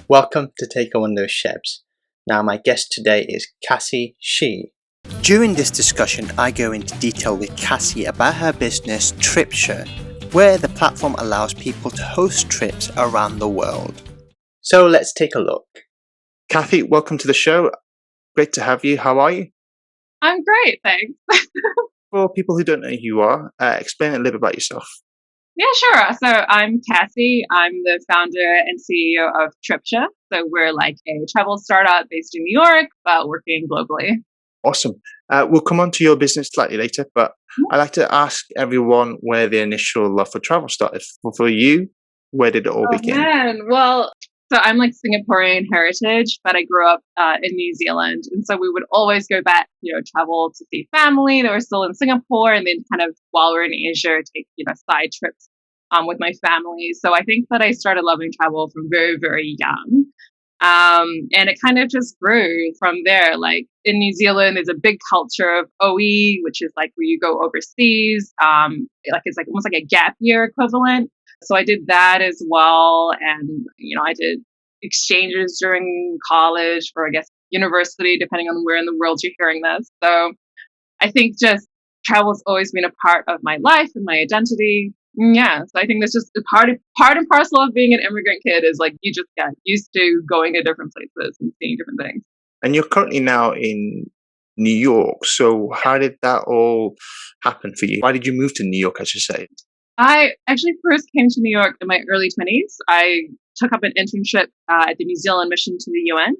Welcome to Take a Window Shebs. Now my guest today is Cassie Shih. During this discussion, I go into detail with Cassie about her business Tripsha, where the platform allows people to host trips around the world. So let's take a look. Kathy, welcome to the show. Great to have you. How are you? I'm great, thanks. For people who don't know who you are, explain a little bit about yourself. Yeah, sure. So I'm Cassie. I'm the founder and CEO of Tripsha. So we're like a travel startup based in New York, but working globally. Awesome. We'll come on to your business slightly later, but I like to ask everyone where the initial love for travel started. For you, where did it all begin? Man, well, so I'm like Singaporean heritage, but I grew up in New Zealand, and so we would always go back, travel to see family that were still in Singapore, and then kind of while we're in Asia, take side trips with my family. So I think that I started loving travel from very, very young. And it kind of just grew from there. Like in New Zealand, there's a big culture of OE, which is like where you go overseas. It's like almost like a gap year equivalent. So I did that as well. And, I did exchanges during college or I guess university, depending on where in the world you're hearing this. So I think just travel's always been a part of my life and my identity. Yeah, so I think that's just part and parcel of being an immigrant kid is like you just get used to going to different places and seeing different things. And you're currently now in New York. So how did that all happen for you? Why did you move to New York, I should say? I actually first came to New York in my early 20s. I took up an internship at the New Zealand mission to the UN.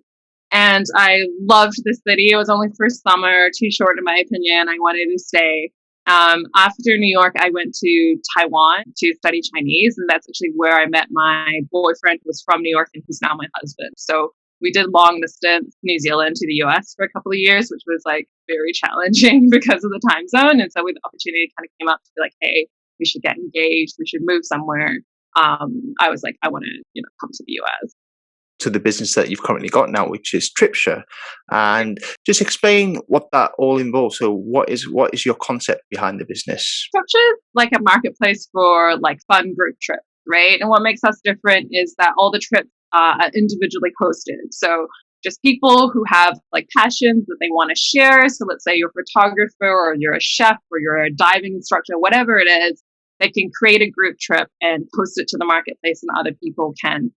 And I loved the city. It was only for summer, too short in my opinion. I wanted to stay. After New York, I went to Taiwan to study Chinese, and that's actually where I met my boyfriend, who was from New York and who's now my husband. So we did long distance New Zealand to the US for a couple of years, which was like very challenging because of the time zone. And so when the opportunity kind of came up to be like, hey, we should get engaged, we should move somewhere. I was like, I want to, come to the US. To the business that you've currently got now, which is Tripsha, and just explain what that all involves. So, what is your concept behind the business? Tripsha is like a marketplace for like fun group trips, right? And what makes us different is that all the trips are individually hosted. So, just people who have like passions that they want to share. So, let's say you're a photographer, or you're a chef, or you're a diving instructor, whatever it is. They can create a group trip and post it to the marketplace, and other people can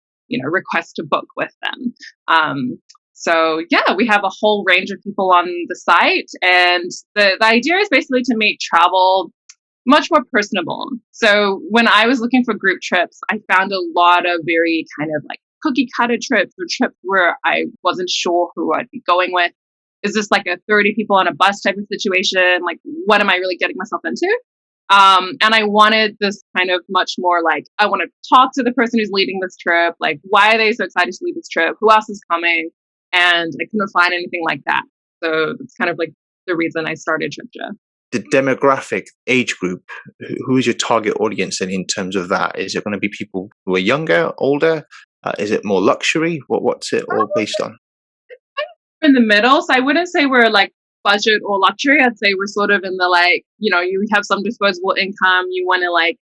request to book with them. So yeah, we have a whole range of people on the site, and the idea is basically to make travel much more personable. So when I was looking for group trips, I found a lot of very kind of like cookie cutter trips or trips where I wasn't sure who I'd be going with. Is this like a 30 people on a bus type of situation? Like, what am I really getting myself into? And I wanted this kind of much more like, I want to talk to the person who's leading this trip. Like, why are they so excited to lead this trip? Who else is coming? And I couldn't find anything like that. So it's kind of like the reason I started Tripsha. The demographic age group, who is your target audience? And in terms of that, is it going to be people who are younger, older? Is it more luxury? What's it all based on? In the middle. So I wouldn't say we're like budget or luxury. I'd say we're sort of in the like, you have some disposable income, you want to like,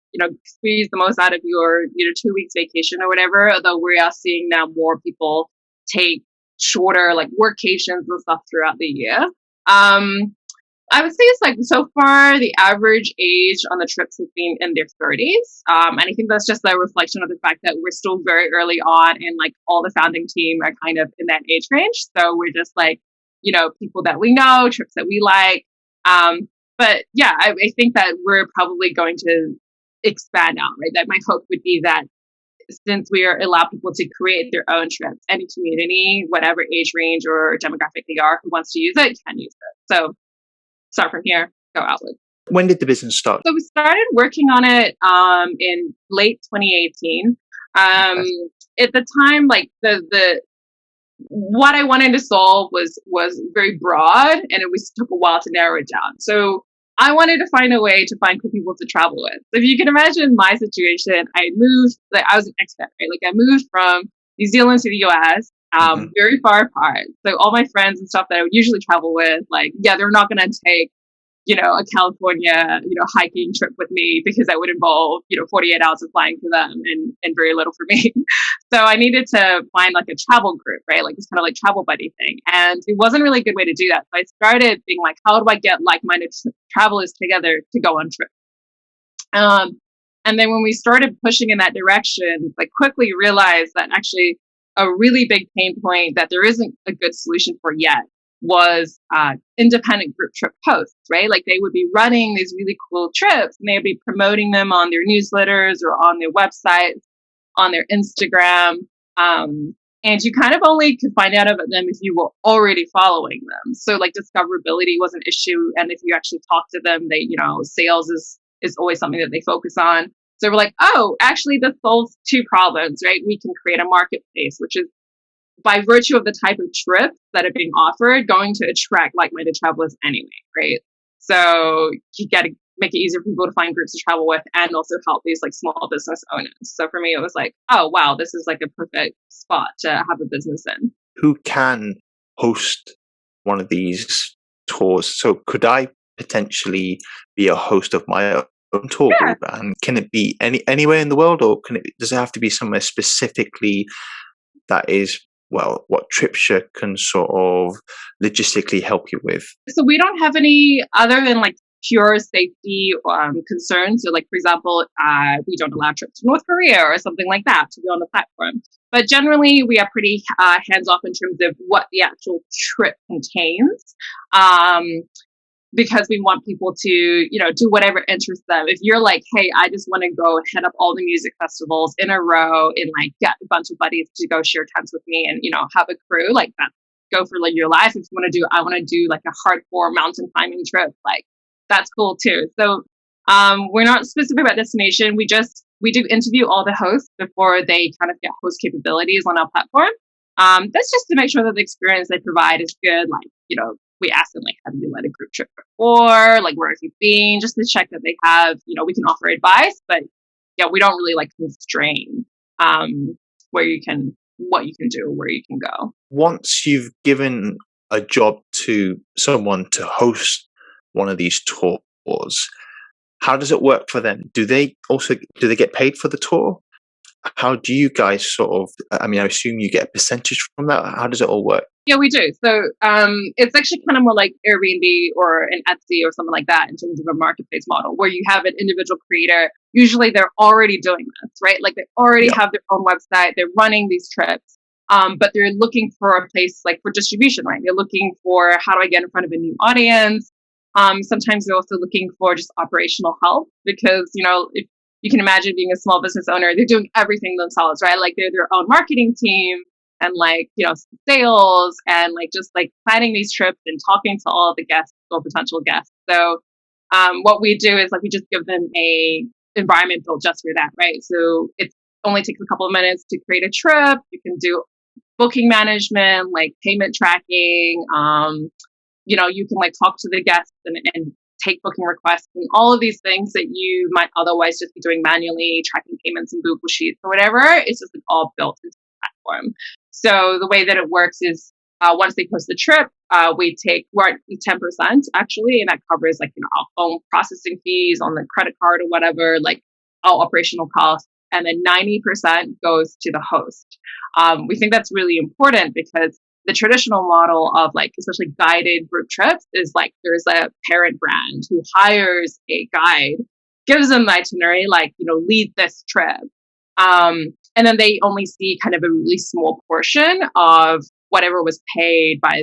squeeze the most out of your, 2 weeks vacation or whatever. Although we are seeing now more people take shorter like workations and stuff throughout the year. I would say it's like so far the average age on the trips has been in their 30s. And I think that's just a reflection of the fact that we're still very early on and like all the founding team are kind of in that age range. So we're just like, people that we know, trips that we like. But yeah, I think that we're probably going to expand out, right? That my hope would be that since we allow people to create their own trips, any community, whatever age range or demographic they are, who wants to use it, can use it. So start from here, go outward. When did the business start? So we started working on it in late 2018. At the time, like the what I wanted to solve was very broad, and it took a while to narrow it down. So I wanted to find a way to find cool people to travel with. So if you can imagine my situation, I moved, like I was an expat, right? Like I moved from New Zealand to the US, very far apart. So all my friends and stuff that I would usually travel with, like, yeah, they're not going to take a California, hiking trip with me, because that would involve, 48 hours of flying to them and very little for me. So I needed to find like a travel group, right? Like this kind of like travel buddy thing. And it wasn't really a good way to do that. So I started being like, how do I get like-minded travelers together to go on trips? And then when we started pushing in that direction, I quickly realized that actually a really big pain point that there isn't a good solution for yet was independent group trip hosts, right? Like they would be running these really cool trips and they would be promoting them on their newsletters or on their websites, on their Instagram. And you kind of only could find out about them if you were already following them. So like discoverability was an issue. And if you actually talk to them, they, sales is always something that they focus on. So we're like, oh, actually this solves two problems, right? We can create a marketplace, which is by virtue of the type of trips that are being offered, going to attract like-minded travelers anyway, right? So you got to make it easier for people to find groups to travel with and also help these like small business owners. So for me, it was like, oh, wow, this is like a perfect spot to have a business in. Who can host one of these tours? So could I potentially be a host of my own tour group? And can it be anywhere in the world, or does it have to be somewhere specifically that is, well, what Tripsha can sort of logistically help you with? So we don't have any other than like pure safety concerns. So like, for example, we don't allow trips to North Korea or something like that to be on the platform. But generally, we are pretty hands-off in terms of what the actual trip contains. Because we want people to, do whatever interests them. If you're like, hey, I just want to go head up all the music festivals in a row and like get a bunch of buddies to go share tents with me and, have a crew, like that, go for like your life. If you want to do, I want to do like a hardcore mountain climbing trip, like that's cool too. So we're not specific about destination. We do interview all the hosts before they kind of get host capabilities on our platform. That's just to make sure that the experience they provide is good. Like, we ask them, like, have you led a group trip before? Like, where have you been? Just to check that they have, we can offer advice, but yeah, we don't really like constrain what you can do, where you can go. Once you've given a job to someone to host one of these tours, how does it work for them? Do they get paid for the tour? How do you guys I assume you get a percentage from that. How does it all work? Yeah, we do. So it's actually kind of more like Airbnb or an Etsy or something like that in terms of a marketplace model where you have an individual creator. Usually they're already doing this, right? Like they already have their own website. They're running these trips, but they're looking for a place like for distribution, right? They're looking for how do I get in front of a new audience? Sometimes they're also looking for just operational help because, if you can imagine being a small business owner, they're doing everything themselves, right? Like they're their own marketing team and like, sales and like just like planning these trips and talking to all of the guests or potential guests. So what we do is like we just give them a environment built just for that, right? So it only takes a couple of minutes to create a trip. You can do booking management, like payment tracking. You can like talk to the guests and take booking requests and all of these things that you might otherwise just be doing manually, tracking payments in Google Sheets or whatever. It's just like all built into the platform. So the way that it works is once they post the trip, we're at 10% actually, and that covers like our phone processing fees on the credit card or whatever, like all operational costs, and then 90% goes to the host. We think that's really important because the traditional model of like, especially guided group trips is like, there's a parent brand who hires a guide, gives them the itinerary, like, lead this trip. And then they only see kind of a really small portion of whatever was paid by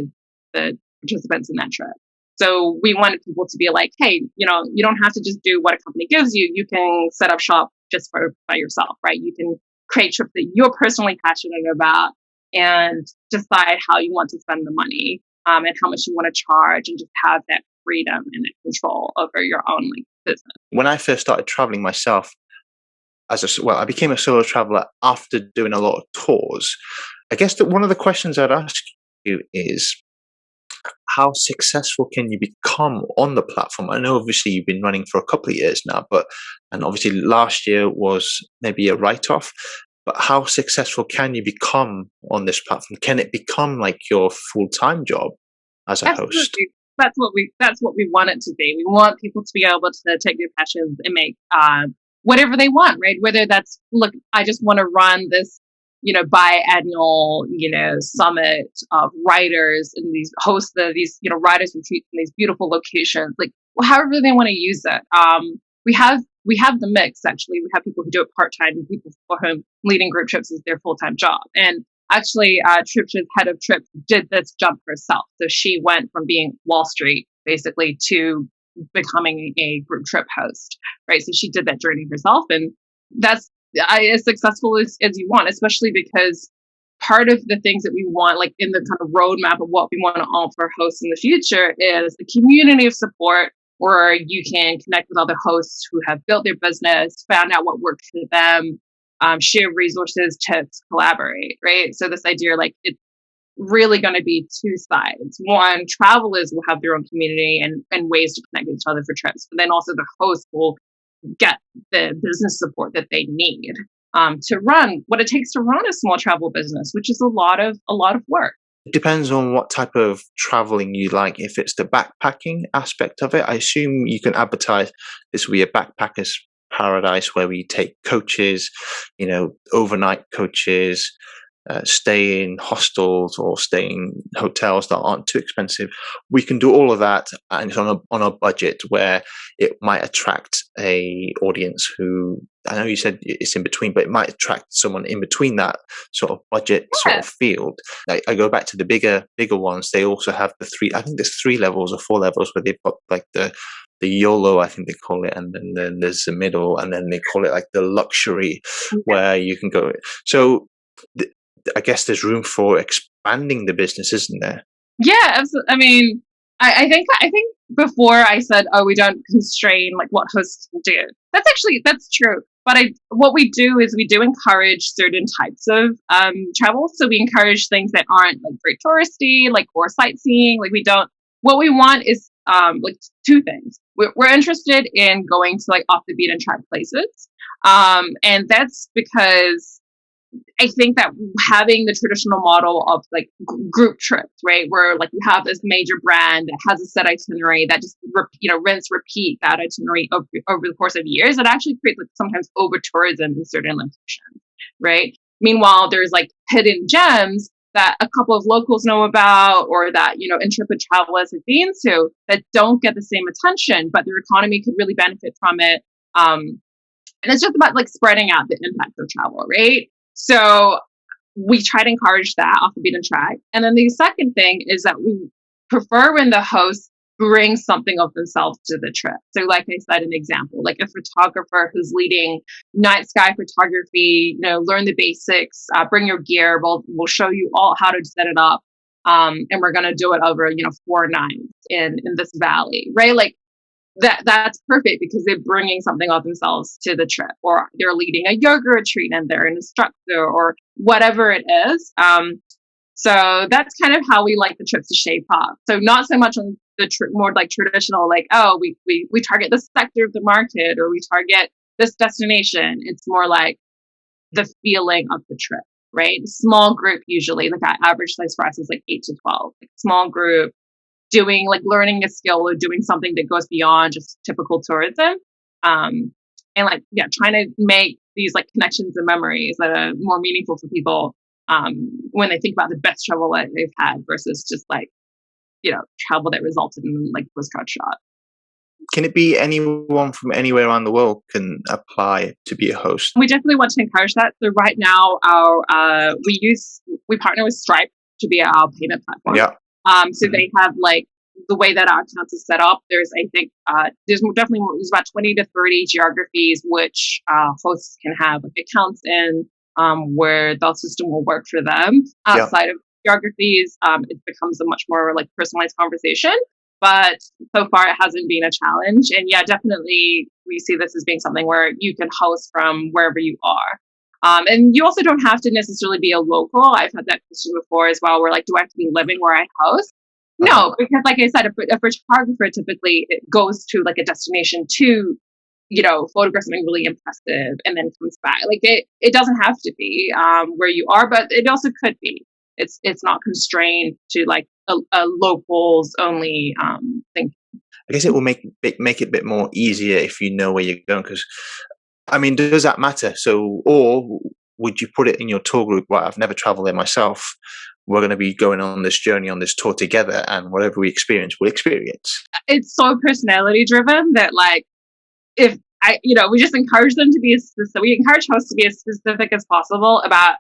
the participants in that trip. So we wanted people to be like, hey, you don't have to just do what a company gives you. You can set up shop just by yourself, right? You can create trips that you're personally passionate about and decide how you want to spend the money and how much you want to charge and just have that freedom and that control over your own like business. When I first started traveling myself, I became a solo traveler after doing a lot of tours. I guess that one of the questions I'd ask you is, how successful can you become on the platform? I know obviously you've been running for a couple of years now, and obviously last year was maybe a write-off. But how successful can you become on this platform? Can it become like your full-time job as a host? that's what we want it to be. We want people to be able to take their passions and make whatever they want, right? Whether that's, look, I just want to run this, biannual, summit of writers and these writers retreats in these beautiful locations, like, however they want to use it. We have the mix, actually. We have people who do it part-time and people for whom leading group trips is their full-time job. And actually, Tripsha's head of trips did this jump herself. So she went from being Wall Street, basically, to becoming a group trip host, right? So she did that journey herself. And that's as successful as you want, especially because part of the things that we want, like in the kind of roadmap of what we want to offer hosts in the future, is a community of support where you can connect with other hosts who have built their business, found out what works for them, share resources, tips, collaborate, right? So this idea, like, it's really going to be two sides. One, travelers will have their own community and ways to connect with each other for trips, but then also the hosts will get the business support that they need to run what it takes to run a small travel business, which is a lot of work. It depends on what type of traveling you like. If it's the backpacking aspect of it, I assume you can advertise this will be a backpacker's paradise where we take coaches, overnight coaches, stay in hostels or stay in hotels that aren't too expensive. We can do all of that, and it's on a budget where it might attract a audience who, I know you said it's in between, but it might attract someone in between that sort of budget sort of field. Like, I go back to the bigger ones. They also have I think there's 3 levels or 4 levels where they've got like the YOLO, I think they call it, and then there's the middle, and then they call it like the luxury, where you can go. So I guess there's room for expanding the business, isn't there? Yeah, absolutely. I mean, I think before I said, oh, we don't constrain like what hosts can do. That's true. But what we do is we do encourage certain types of travel. So we encourage things that aren't like very touristy, like, or sightseeing. Like, we don't. What we want is like 2 things. We're interested in going to like off the beaten track places, and that's because I think that having the traditional model of like group trips, right, where like you have this major brand that has a set itinerary that just rinse repeat that itinerary over the course of years, it actually creates like sometimes over tourism in certain locations, right? Meanwhile, there's like hidden gems that a couple of locals know about, or that intrepid travelers have been to, that don't get the same attention, but their economy could really benefit from it. And it's just about like spreading out the impact of travel, right? So we try to encourage that off the beaten track. And then the second thing is that we prefer when the host brings something of themselves to the trip. So like I said, an example, like a photographer who's leading night sky photography, learn the basics, bring your gear. We'll show you all how to set it up. And we're going to do it over, 4 nights in this valley, right? Like, that's perfect because they're bringing something of themselves to the trip, or they're leading a yoga retreat and they're an instructor, or whatever it is. So that's kind of how we like the trips to shape up. So not so much on the more like traditional, like, oh, we target this sector of the market, or we target this destination. It's more like the feeling of the trip, right? Small group, usually, like our average size for us is like 8 to 12, like small group, doing like learning a skill or doing something that goes beyond just typical tourism. And like, trying to make these like connections and memories that are more meaningful for people when they think about the best travel that they've had versus just like, travel that resulted in like postcard shot. Can it be anyone from anywhere around the world can apply to be a host? We definitely want to encourage that. So right now, we partner with Stripe to be our payment platform. Yeah. So they have like the way that our accounts is set up. There's about 20 to 30 geographies which hosts can have like accounts in, where the system will work for them. Outside of geographies, it becomes a much more like personalized conversation. But so far, it hasn't been a challenge. And definitely, we see this as being something where you can host from wherever you are. And you also don't have to necessarily be a local. I've had that question before as well, where like, do I have to be living where I host? No, because like I said, a photographer typically goes to like a destination to, photograph something really impressive and then comes back. Like it doesn't have to be where you are, but it also could be. It's not constrained to like a locals only thing. I guess it will make it a bit more easier if you know where you're going. Because I mean, does that matter? So, or would you put it in your tour group? Right, I've never traveled there myself. We're going to be going on this journey, on this tour together, and whatever we experience, we'll experience. It's so personality driven that like if we just encourage them to be as specific. We encourage hosts to be as specific as possible about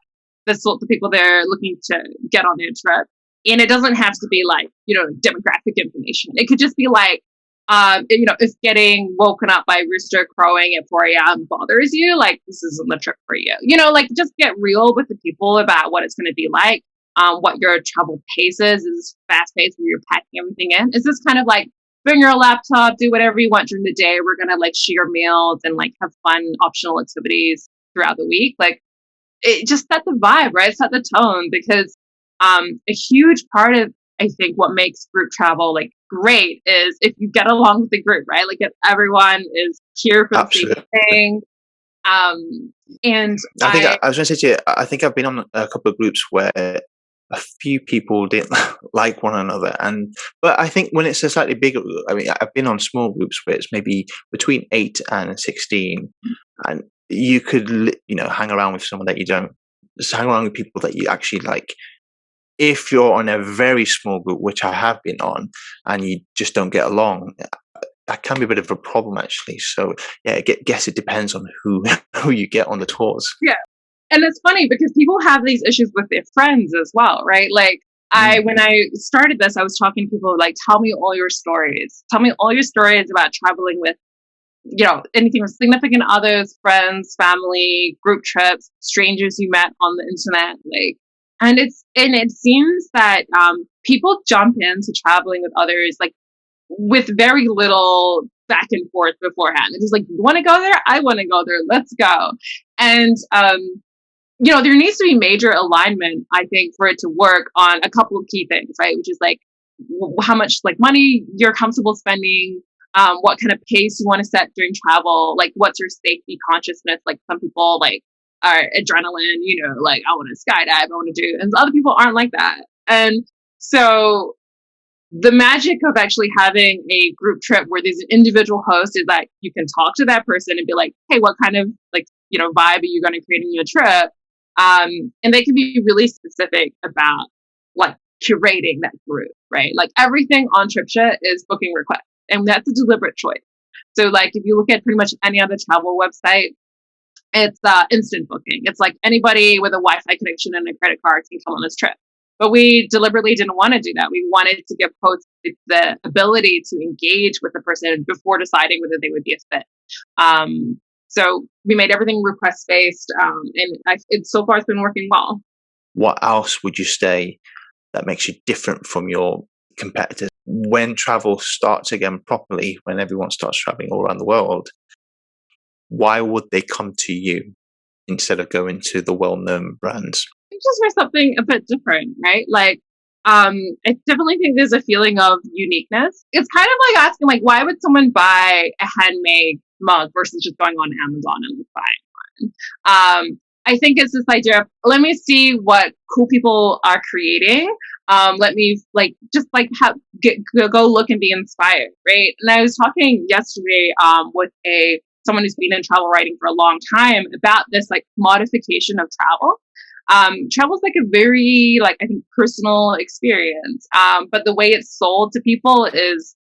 the sorts of people they're looking to get on their trip. And it doesn't have to be like, demographic information. It could just be like, if getting woken up by rooster crowing at 4 a.m. bothers you, like this isn't the trip for you. Like just get real with the people about what it's going to be like, what your travel pace is. Is fast paced where you're packing everything in? Is this kind of like bring your laptop, do whatever you want during the day. We're going to like share meals and like have fun optional activities throughout the week. Like it just set the vibe, right? Set the tone, because a huge part of, I think, what makes group travel like great is if you get along with the group, right? Like if everyone is here for the same thing. And I was going to say to you, I think I've been on a couple of groups where a few people didn't like one another, but I think when it's a slightly bigger, I mean, I've been on small groups where it's maybe between 8 and 16, and you could hang around with someone that you don't, just hang around with people that you actually like. If you're on a very small group, which I have been on, and you just don't get along, that can be a bit of a problem actually. So yeah, I guess it depends on who you get on the tours. Yeah. And it's funny because people have these issues with their friends as well, right? Like when I started this, I was talking to people like, tell me all your stories. Tell me all your stories about traveling with, anything with significant others, friends, family, group trips, strangers you met on the internet. Like, and it seems that people jump into traveling with others like with very little back and forth beforehand. It's just like, you want to go there? I want to go there. Let's go. And there needs to be major alignment, I think, for it to work on a couple of key things, right? Which is like how much like money you're comfortable spending, what kind of pace you want to set during travel, like what's your safety consciousness. Like some people like are adrenaline, like I want to skydive, I want to do, and other people aren't like that. And so the magic of actually having a group trip where there's an individual host is that you can talk to that person and be like, hey, what kind of like, vibe are you going to create in your trip? And they can be really specific about like curating that group, right? Like everything on Tripsha is booking request, and that's a deliberate choice. So like if you look at pretty much any other travel website, it's instant booking. It's like anybody with a Wi-Fi connection and a credit card can come on this trip. But we deliberately didn't want to do that. We wanted to give hosts the ability to engage with the person before deciding whether they would be a fit. So we made everything request-based, and so far it's been working well. What else would you say that makes you different from your competitors? When travel starts again properly, when everyone starts traveling all around the world, why would they come to you instead of going to the well-known brands? Just for something a bit different, right? Like, I definitely think there's a feeling of uniqueness. It's kind of like asking, like, why would someone buy a handmade mug versus just going on Amazon and buying one? I think it's this idea of, let me see what cool people are creating. Let me go look and be inspired, right? And I was talking yesterday with someone who's been in travel writing for a long time about this like modification of travel. Travel is like a very, like, I think, personal experience. But the way it's sold to people is,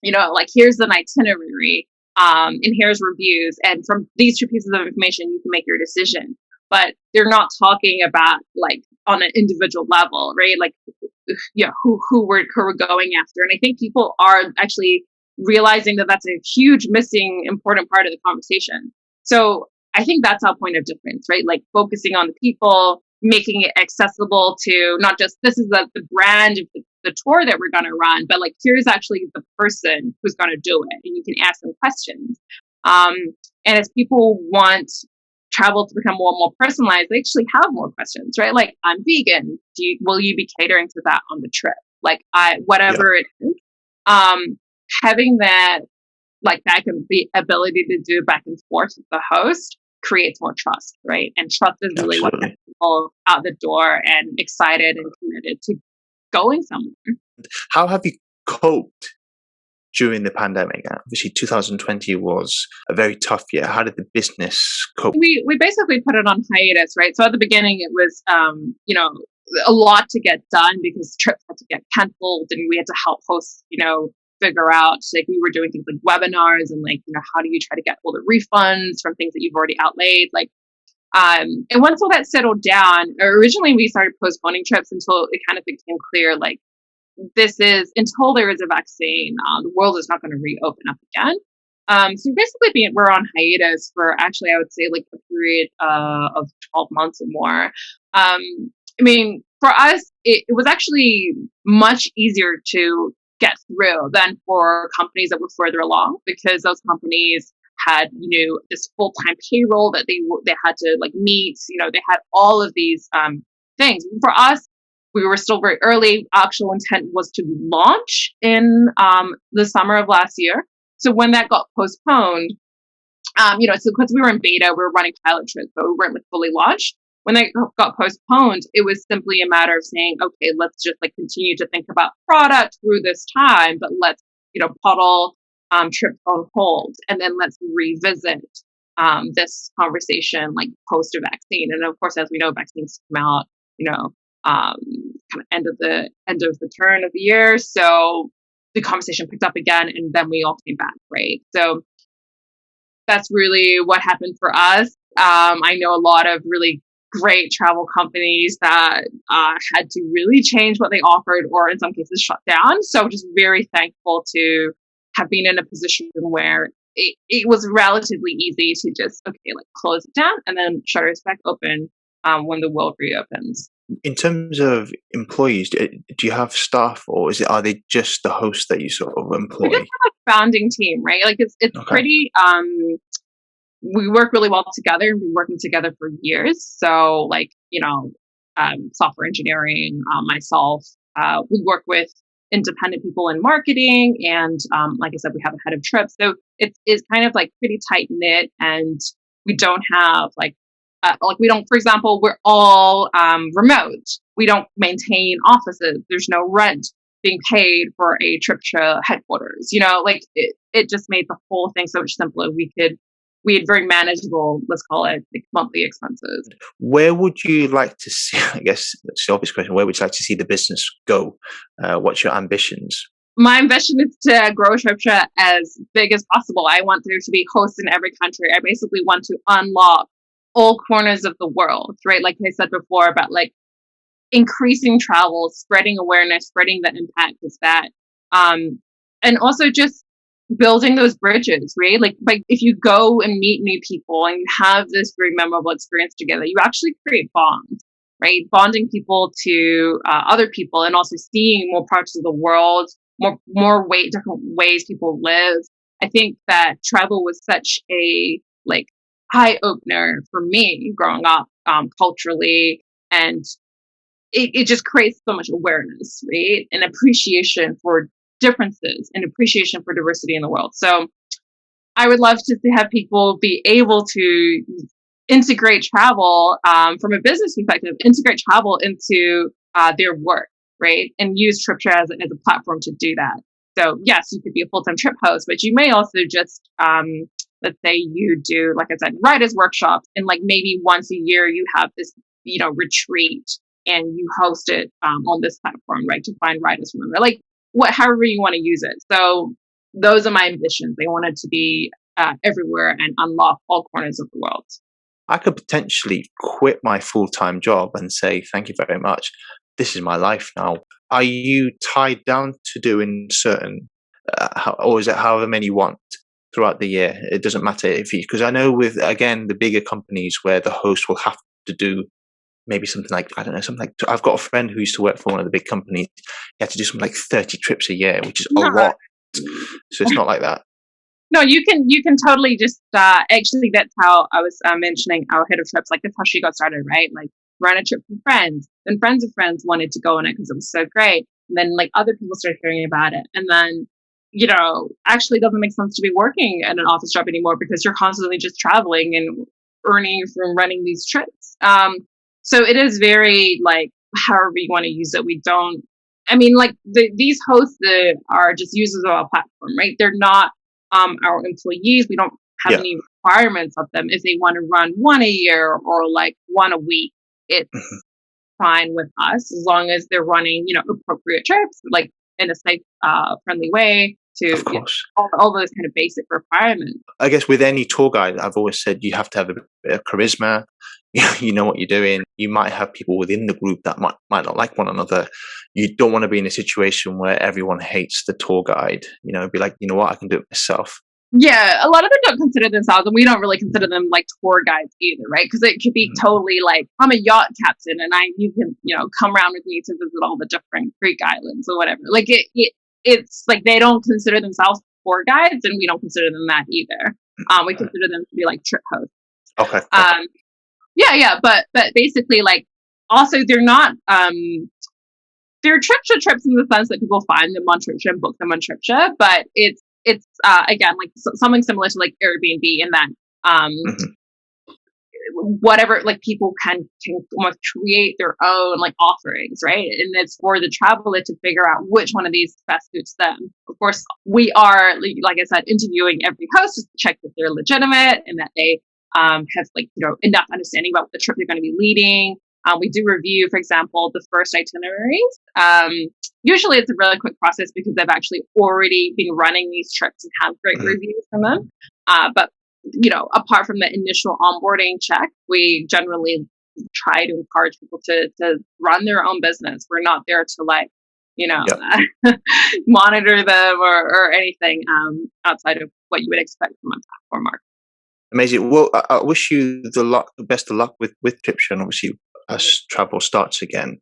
like, here's an itinerary, and here's reviews. And from these two pieces of information, you can make your decision. But they're not talking about, like, on an individual level, right? Like, who we're going after. And I think people are actually realizing that that's a huge missing important part of the conversation. So I think that's our point of difference, right? Like focusing on the people, making it accessible to not just this is the brand of the tour that we're going to run, but like here's actually the person who's going to do it, and you can ask them questions. And as people want travel to become more and more personalized, they actually have more questions, right? Like, I'm vegan. Will you be catering to that on the trip? Like, whatever it is, having that, like, that can be ability to do back and forth with the host creates more trust, right? And trust is really what people out the door and excited and committed to going somewhere. How have you coped during the pandemic? Obviously, 2020 was a very tough year. How did the business cope? We basically put it on hiatus, right? So at the beginning, it was a lot to get done because trips had to get canceled, and we had to help hosts, figure out, like, we were doing things like webinars and, like, how do you try to get all the refunds from things that you've already outlaid, like. And once all that settled down, originally we started postponing trips until it kind of became clear, like, this is until there is a vaccine, the world is not going to reopen up again. So basically, we're on hiatus for, actually, I would say, like, a period of 12 months or more. I mean, for us, it was actually much easier to get through than for companies that were further along, because those companies had, this full-time payroll that they had to, like, meet. They had all of these things. For us, we were still very early. Actual intent was to launch in the summer of last year. So when that got postponed, so because we were in beta, we were running pilot trips, but we weren't, like, fully launched. When that got postponed, it was simply a matter of saying, okay, let's just, like, continue to think about product through this time, but let's, put all trips on hold, and then let's revisit this conversation, like, post a vaccine. And of course, as we know, vaccines come out, kind of end of the turn of the year. So the conversation picked up again, and then we all came back, right? So that's really what happened for us. I know a lot of really great travel companies that had to really change what they offered, or in some cases shut down. So just very thankful to have been in a position where it was relatively easy to just, okay, like, close it down and then shutters back open when the world reopens. In terms of employees, do you have staff, or are they just the hosts that you sort of employ? We just have a founding team, right? Like, it's Okay. pretty. We work really well together. We've been working together for years. So, like, software engineering, myself, we work with independent people in marketing, and like I said, we have a head of trips. So it's kind of, like, pretty tight knit, and we don't have, like, we don't, for example, we're all remote. We don't maintain offices. There's no rent being paid for a Tripsha headquarters. Like, it just made the whole thing so much simpler. We had very manageable, let's call it, like, monthly expenses. Where would you like to see, I guess that's the obvious question, where would you like to see the business go? What's your ambitions? My ambition is to grow Tripsha as big as possible. I want there to be hosts in every country. I basically want to unlock all corners of the world, right? Like I said before, about, like, increasing travel, spreading awareness, spreading the impact of that. And also just building those bridges, right? Like, if you go and meet new people and you have this very memorable experience together, you actually create bonds, right? Bonding people to other people, and also seeing more parts of the world, different ways people live. I think that travel was such a, like, eye opener for me growing up culturally, and it just creates so much awareness, right? And appreciation for differences and appreciation for diversity in the world. So I would love to have people be able to integrate travel from a business perspective, integrate travel into their work, right? And use Tripsha as a platform to do that. So yes, you could be a full-time trip host, but you may also just, let's say you do, like I said, writers workshops, and, like, maybe once a year you have this, retreat, and you host it on this platform, right, to find writers from there. Like, however you want to use it. So those are my ambitions. I want it to be everywhere and unlock all corners of the world. I could potentially quit my full-time job and say, thank you very much. This is my life now. Are you tied down to doing certain, or is it however many you want throughout the year? It doesn't matter because I know with, again, the bigger companies where the host will have to do maybe something like, I don't know, something like, I've got a friend who used to work for one of the big companies. He had to do something like 30 trips a year, which is a lot. So it's not like that. No, you can totally just, actually, that's how I was mentioning our head of trips. Like, that's how she got started, right? Like, ran a trip with friends, and friends of friends wanted to go on it because it was so great. And then, like, other people started hearing about it. And then, actually, it doesn't make sense to be working at an office job anymore, because you're constantly just traveling and earning from running these trips. So it is very like however you want to use it. We don't. I mean, like these hosts that are just users of our platform, right? They're not our employees. We don't have Yeah. any requirements of them. If they want to run one a year or like one a week, it's Mhm. fine with us as long as they're running, appropriate trips, like in a safe, friendly way to Of course. all those kind of basic requirements. I guess with any tour guide, I've always said you have to have a bit of charisma. You know what you're doing. You might have people within the group that might not like one another. You don't want to be in a situation where everyone hates the tour guide. Be like, you know what, I can do it myself. Yeah, a lot of them don't consider themselves, and we don't really consider them like tour guides either, right? Because it could be Mhm. totally like I'm a yacht captain, and you can come around with me to visit all the different Greek islands or whatever. Like it's like they don't consider themselves tour guides, and we don't consider them that either. We consider them to be like trip hosts. Okay. Yeah, but basically, like also they're not they're Tripsha trips in the sense that people find them on Tripsha and book them on Tripsha, but it's again like something similar to like Airbnb in that um, Mhm. whatever, like people can almost create their own like offerings, right? And it's for the traveler to figure out which one of these best suits them. Of course, we are, like I said, interviewing every host just to check that they're legitimate and that they have like enough understanding about the trip they're going to be leading. We do review, for example, the first itineraries. Usually it's a really quick process because they've actually already been running these trips and have great Mhm. reviews from them. But apart from the initial onboarding check, we generally try to encourage people to run their own business. We're not there to like, Yeah. monitor them or anything outside of what you would expect from a platform market. Amazing. Well, I wish you the best of luck with Tripsha, and obviously as travel starts again,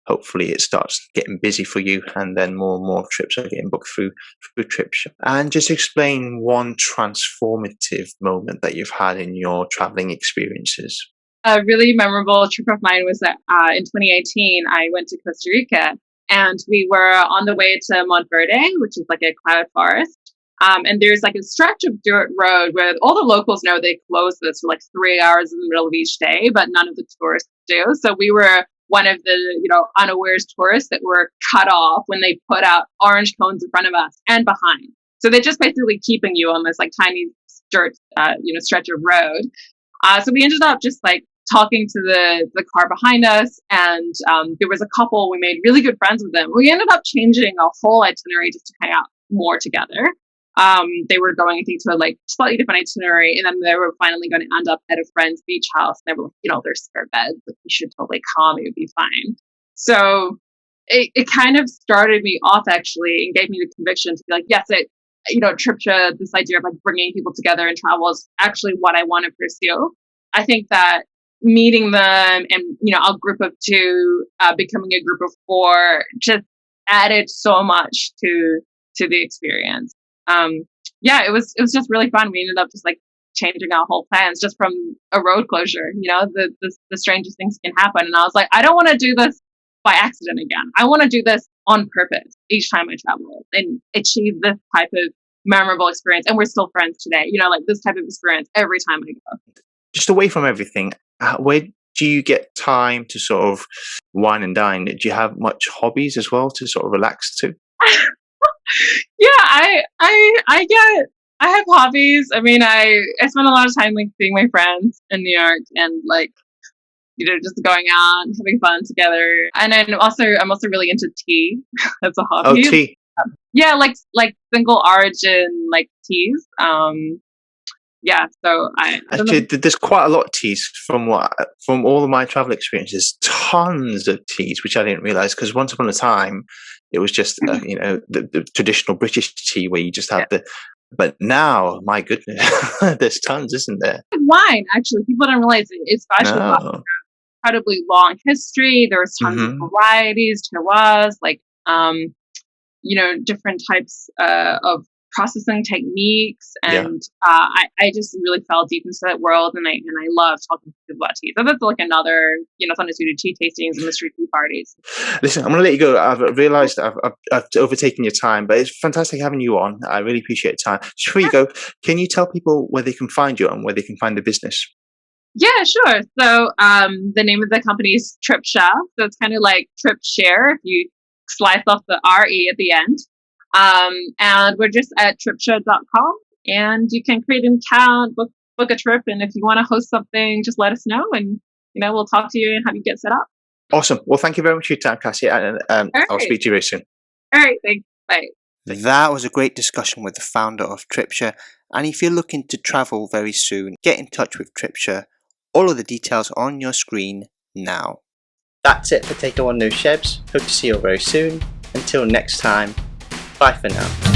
hopefully it starts getting busy for you, and then more and more trips are getting booked through Tripsha. And just explain one transformative moment that you've had in your traveling experiences. A really memorable trip of mine was that in 2018, I went to Costa Rica and we were on the way to Monteverde, which is like a cloud forest. And there's like a stretch of dirt road where all the locals know they close this for like 3 hours in the middle of each day, but none of the tourists do. So we were one of the, unawares tourists that were cut off when they put out orange cones in front of us and behind. So they're just basically keeping you on this like tiny dirt, stretch of road. So we ended up just like talking to the car behind us, and there was a couple. We made really good friends with them. We ended up changing a whole itinerary just to hang out more together. They were going, I think, to a like slightly different itinerary, and then they were finally going to end up at a friend's beach house. And they were like, there's spare beds. Like, you should totally come. It would be fine. So it kind of started me off actually, and gave me the conviction to be like, yes, Tripsha, this idea of like bringing people together in travel is actually what I want to pursue. I think that meeting them and a group of two becoming a group of four just added so much to the experience. Yeah, it was just really fun. We ended up just like changing our whole plans just from a road closure. The strangest things can happen, and I was like, I don't want to do this by accident again. I want to do this on purpose each time I travel and achieve this type of memorable experience. And we're still friends today. Like this type of experience every time I go. Just away from everything, where do you get time to sort of wine and dine? Do you have much hobbies as well to sort of relax to? Yeah, I have hobbies. I mean, I spend a lot of time like seeing my friends in New York and like just going out and having fun together. And then I'm also really into tea as a Oh, hobby. tea. Yeah, like single origin like teas. Yeah, so I don't know. Actually, there's quite a lot of teas from all of my travel experiences. Tons of teas, which I didn't realize because once upon a time, it was just the traditional British tea where you just have the. But now, my goodness, there's tons, isn't there? Wine, actually, people don't realize it's special wine. No. Incredibly long history. There's tons of Hmm. varieties, terroirs, like different types of processing techniques, Yeah. and I just really fell deep into that world, and I love talking to people about tea. So that's like another, sometimes we do tea tastings and mystery tea parties. Listen, I'm going to let you go. I've realized I've overtaken your time, but it's fantastic having you on. I really appreciate your time. Just before you go, can you tell people where they can find you and where they can find the business? Yeah, sure. So the name of the company is Tripsha. So it's kind of like trip share if you slice off the RE at the end. And we're just at tripsha.com, and you can create an account, book a trip, and if you want to host something, just let us know, and we'll talk to you and have you get set up. Awesome. Well, thank you very much for your time, Cassie, and All I'll right. speak to you very soon. All right. Thanks. Bye. That was a great discussion with the founder of Tripsha, and if you're looking to travel very soon, get in touch with Tripsha. All of the details on your screen now. That's it for Take On No Shebs. Hope to see you all very soon. Until next time, bye for now.